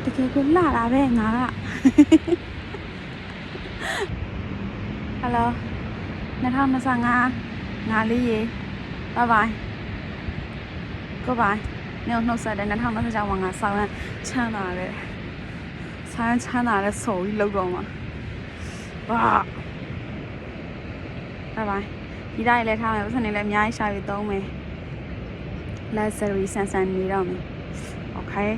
တကယ်ကိုလှတာပဲငါကဟယ်လို2025ငါလေးရေဘိုင်ဘိုင်ကိုဘိုင်နေနှုတ်ဆက်တယ်2026မှာငါဆောင်းချမ်းသာတယ်ဆောင်းချမ်းသာတဲ့ဆိုပြီးလောက်တော့မှာဘာဘိုင်ဘိုင်ဒီတိုင်းလည်းထားမယ်ပတ်စံနေလည်းအများကြီးရှာပြီးသုံးမယ် luxury ဆန်ဆန်နေတော့မယ် okay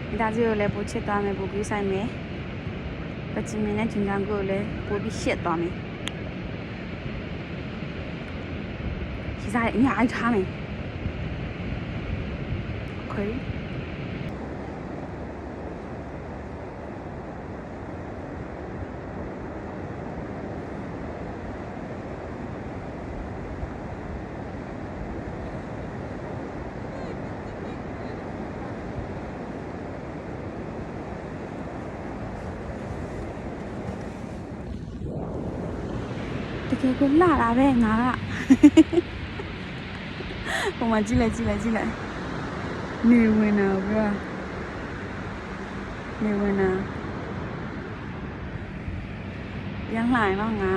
ဒီသားကြီးကိုလည်းပို့ချစ်သွားမယ်ပို့ပြီးဆိုင်မယ်ပချင်မင်းနဲ့ဂျင်ဂျန်ကိုလည်းပို့ပြီးရှစ်သွားမယ်ဒီစားအများကြီးထားမယ် okayတကယ်ကိုလှတာပဲငါကဟိုမှာကြည့်လိုက်နေဝင်တာဗျာနေဝင်တာပြန်လှရင်တော့ငါ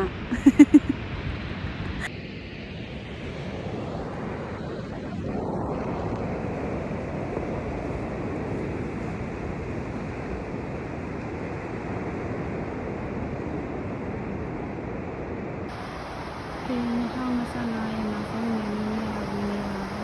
ဒီ2025ရဲ့နောက်ဆုံးနေ့နဲ့လာပြီးနေတာပဲ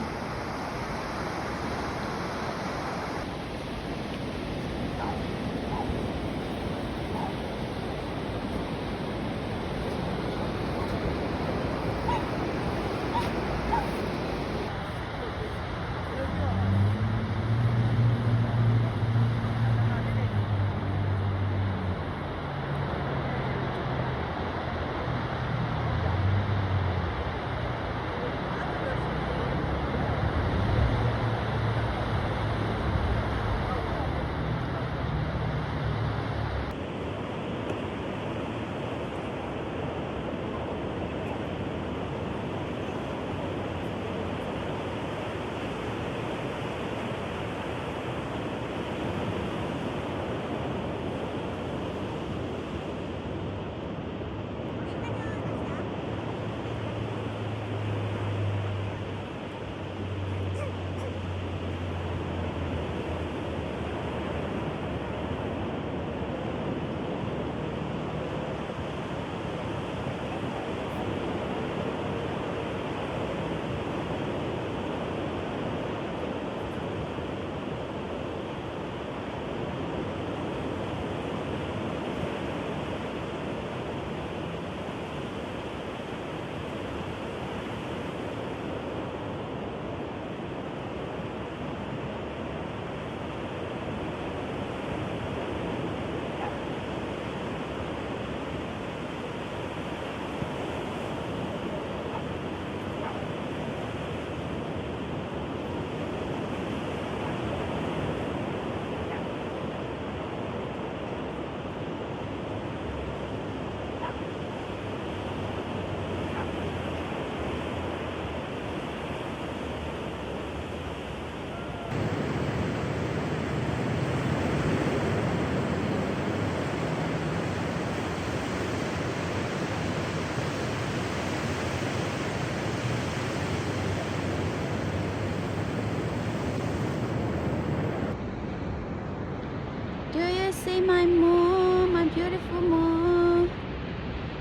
See my moon, my beautiful moon.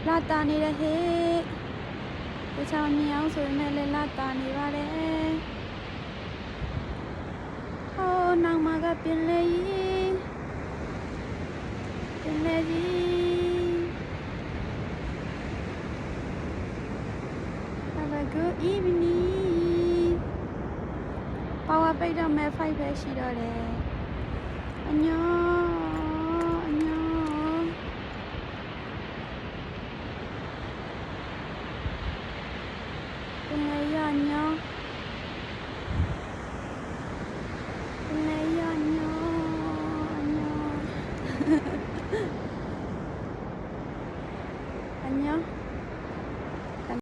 လာတာနေတဲ့ဟဲ့တခြားမြင်အောင်ဆိုရင်လည်းလာတာနေပါတယ်ဟိုနောက်မှာကပင်လေကြီးHave a good evening Power ပိတ်တော့မဲ့5ပဲရှိတော့တယ်အညော